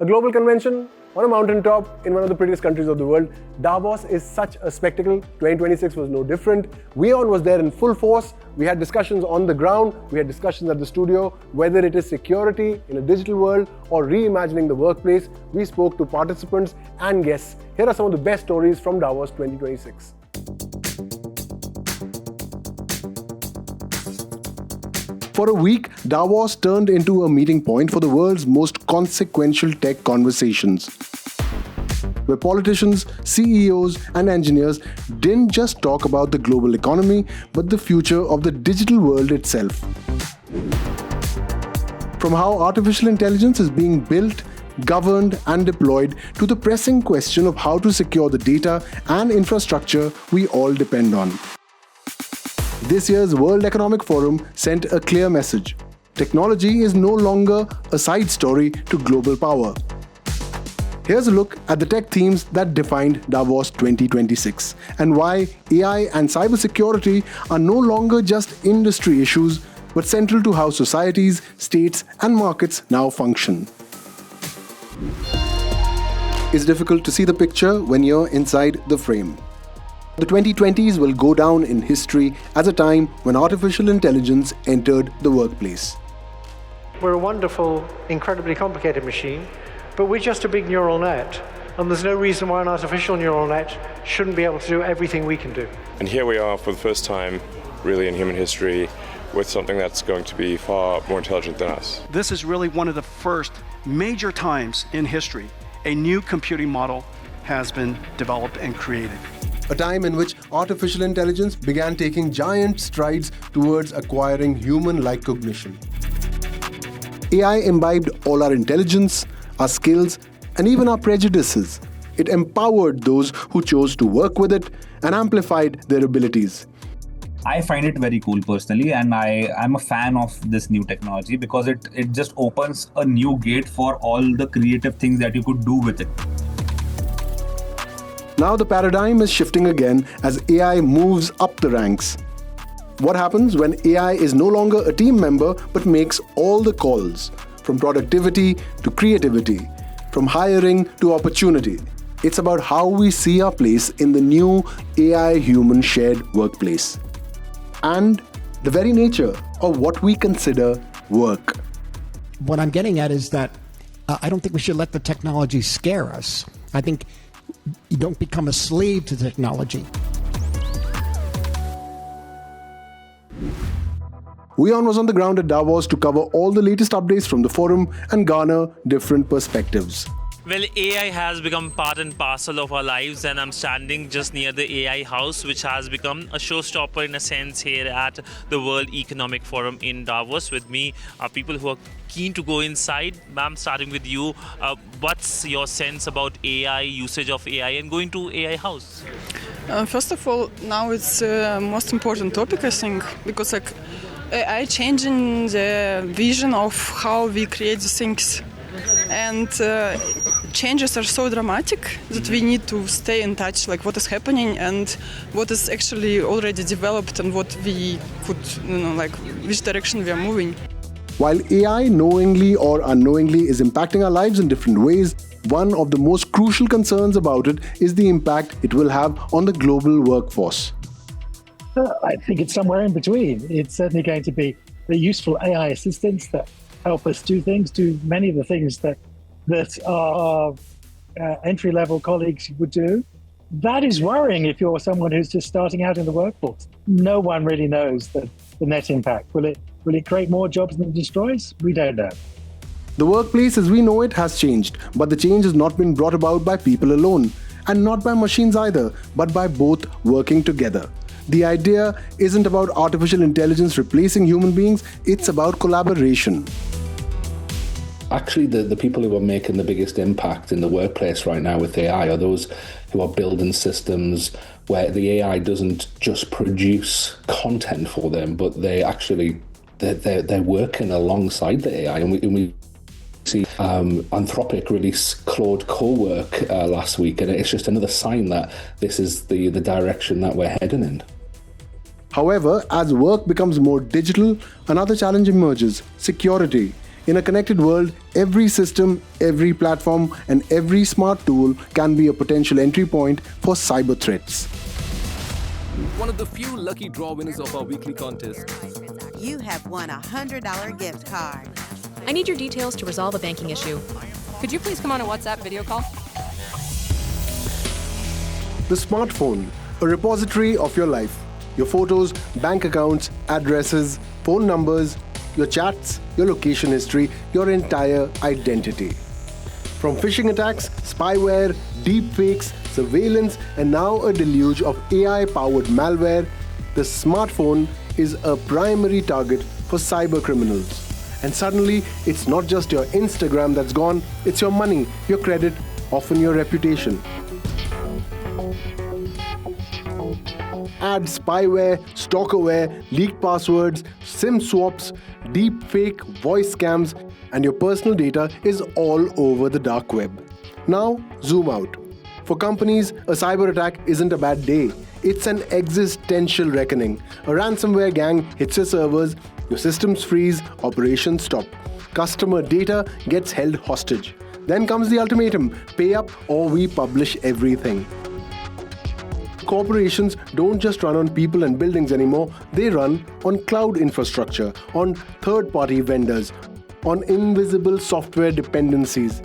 A global convention on a mountaintop in one of the prettiest countries of the world. Davos is such a spectacle. 2026 was no different. WION was there in full force. We had discussions on the ground. We had discussions at the studio. Whether it is security in a digital world or reimagining the workplace, we spoke to participants and guests. Here are some of the best stories from Davos 2026. For a week, Davos turned into a meeting point for the world's most consequential tech conversations, where politicians, CEOs, and engineers didn't just talk about the global economy, but the future of the digital world itself. From how artificial intelligence is being built, governed, and deployed, to the pressing question of how to secure the data and infrastructure we all depend on. This year's World Economic Forum sent a clear message. Technology is no longer a side story to global power. Here's a look at the tech themes that defined Davos 2026 and why AI and cybersecurity are no longer just industry issues, but central to how societies, states, and markets now function. It's difficult to see the picture when you're inside the frame. The 2020s will go down in history as a time when artificial intelligence entered the workplace. We're a wonderful, incredibly complicated machine, but we're just a big neural net. And there's no reason why an artificial neural net shouldn't be able to do everything we can do. And here we are for the first time, really in human history, with something that's going to be far more intelligent than us. This is really one of the first major times in history a new computing model has been developed and created. A time in which artificial intelligence began taking giant strides towards acquiring human-like cognition. AI imbibed all our intelligence, our skills, and even our prejudices. It empowered those who chose to work with it and amplified their abilities. I find it very cool personally, and I'm a fan of this new technology because it just opens a new gate for all the creative things that you could do with it. Now the paradigm is shifting again as AI moves up the ranks. What happens when AI is no longer a team member but makes all the calls, from productivity to creativity, from hiring to opportunity? It's about how we see our place in the new AI-human shared workplace. And the very nature of what we consider work. What I'm getting at is that I don't think we should let the technology scare us. I think you don't become a slave to technology. WION was on the ground at Davos to cover all the latest updates from the forum and garner different perspectives. Well, AI has become part and parcel of our lives, and I'm standing just near the AI house, which has become a showstopper in a sense here at the World Economic Forum in Davos. With me are people who are keen to go inside. Ma'am, starting with you, what's your sense about AI, usage of AI, and going to AI house? First of all, now it's the most important topic, I think, because AI changing the vision of how we create the things. And changes are so dramatic that we need to stay in touch, like what is happening and what is actually already developed and what we could, which direction we are moving. While AI knowingly or unknowingly is impacting our lives in different ways, one of the most crucial concerns about it is the impact it will have on the global workforce. I think it's somewhere in between. It's certainly going to be the useful AI assistants that help us do many of the things that our entry-level colleagues would do. That is worrying if you're someone who's just starting out in the workforce. No one really knows the net impact. Will it create more jobs than it destroys? We don't know. The workplace as we know it has changed, but the change has not been brought about by people alone, and not by machines either, but by both working together. The idea isn't about artificial intelligence replacing human beings, it's about collaboration. Actually, the people who are making the biggest impact in the workplace right now with AI are those who are building systems where the AI doesn't just produce content for them, but they're working alongside the AI. And we see Anthropic release Claude Co-work last week, and it's just another sign that this is the direction that we're heading in. However, as work becomes more digital, another challenge emerges: security. In a connected world, every system, every platform, and every smart tool can be a potential entry point for cyber threats. One of the few lucky draw winners of our weekly contest. You have won a $100 gift card. I need your details to resolve a banking issue. Could you please come on a WhatsApp video call? The smartphone, a repository of your life. Your photos, bank accounts, addresses, phone numbers, your chats, your location history, your entire identity. From phishing attacks, spyware, deepfakes, surveillance, and now a deluge of AI-powered malware, the smartphone is a primary target for cyber criminals. And suddenly, it's not just your Instagram that's gone, it's your money, your credit, often your reputation. Add spyware, stalkerware, leaked passwords, SIM swaps, deepfake voice scams, and your personal data is all over the dark web. Now, zoom out. For companies, a cyber attack isn't a bad day. It's an existential reckoning. A ransomware gang hits your servers, your systems freeze, operations stop. Customer data gets held hostage. Then comes the ultimatum: pay up or we publish everything. Corporations don't just run on people and buildings anymore, they run on cloud infrastructure, on third-party vendors, on invisible software dependencies.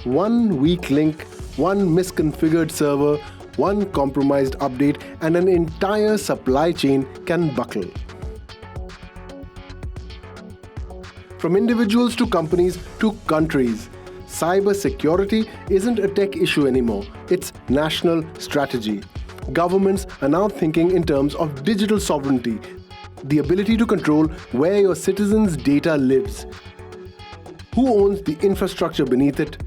One weak link, one misconfigured server, one compromised update, and an entire supply chain can buckle. From individuals to companies to countries, cybersecurity isn't a tech issue anymore, it's national strategy. Governments are now thinking in terms of digital sovereignty, the ability to control where your citizens' data lives. Who owns the infrastructure beneath it?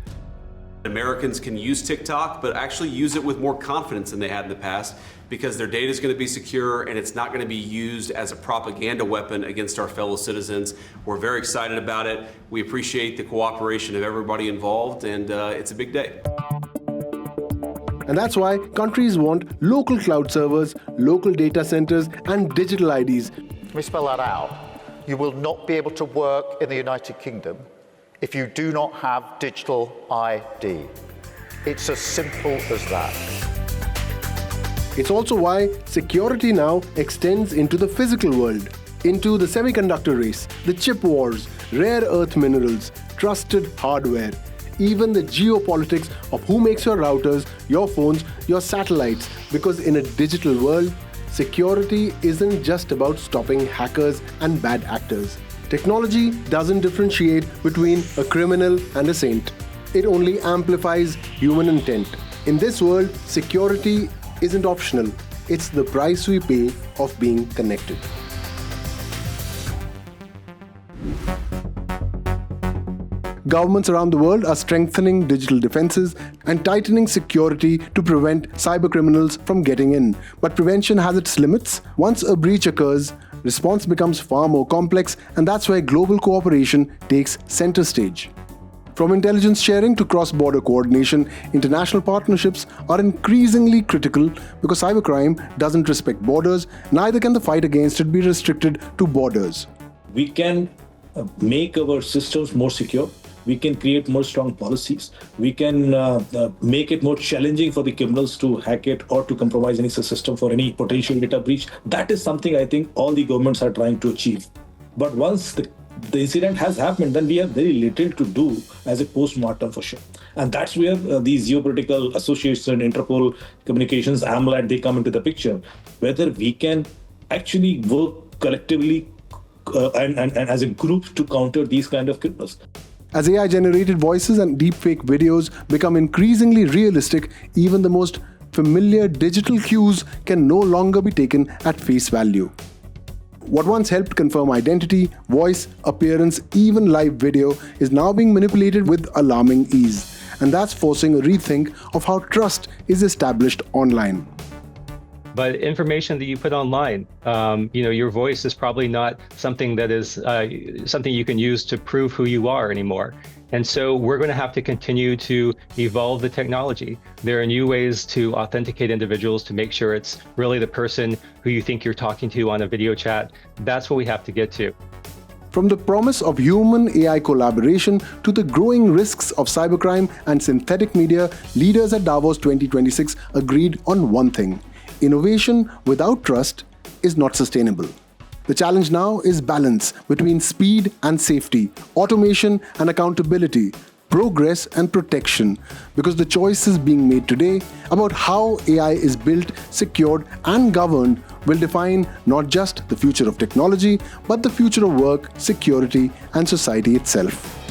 Americans can use TikTok, but actually use it with more confidence than they had in the past because their data is going to be secure and it's not going to be used as a propaganda weapon against our fellow citizens. We're very excited about it. We appreciate the cooperation of everybody involved, and it's a big day. And that's why countries want local cloud servers, local data centers, and digital IDs. Let me spell that out. You will not be able to work in the United Kingdom if you do not have digital ID. It's as simple as that. It's also why security now extends into the physical world, into the semiconductor race, the chip wars, rare earth minerals, trusted hardware, even the geopolitics of who makes your routers, your phones, your satellites. Because in a digital world, security isn't just about stopping hackers and bad actors. Technology doesn't differentiate between a criminal and a saint. It only amplifies human intent. In this world, security isn't optional. It's the price we pay of being connected. Governments around the world are strengthening digital defenses and tightening security to prevent cybercriminals from getting in. But prevention has its limits. Once a breach occurs, response becomes far more complex, and that's where global cooperation takes center stage. From intelligence sharing to cross-border coordination, international partnerships are increasingly critical because cybercrime doesn't respect borders, neither can the fight against it be restricted to borders. We can make our systems more secure. We can create more strong policies. We can make it more challenging for the criminals to hack it or to compromise any system for any potential data breach. That is something I think all the governments are trying to achieve. But once the incident has happened, then we have very little to do as a post-mortem for sure. And that's where these geopolitical associations, Interpol, communications, AMLAT, they come into the picture. Whether we can actually work collectively and as a group to counter these kind of criminals. As AI-generated voices and deepfake videos become increasingly realistic, even the most familiar digital cues can no longer be taken at face value. What once helped confirm identity, voice, appearance, even live video is now being manipulated with alarming ease. And that's forcing a rethink of how trust is established online. But information that you put online, your voice is probably not something that is something you can use to prove who you are anymore. And so we're going to have to continue to evolve the technology. There are new ways to authenticate individuals to make sure it's really the person who you think you're talking to on a video chat. That's what we have to get to. From the promise of human-AI collaboration to the growing risks of cybercrime and synthetic media, leaders at Davos 2026 agreed on one thing: innovation without trust is not sustainable. The challenge now is balance between speed and safety, automation and accountability, progress and protection, because the choices being made today about how AI is built, secured and governed will define not just the future of technology, but the future of work, security and society itself.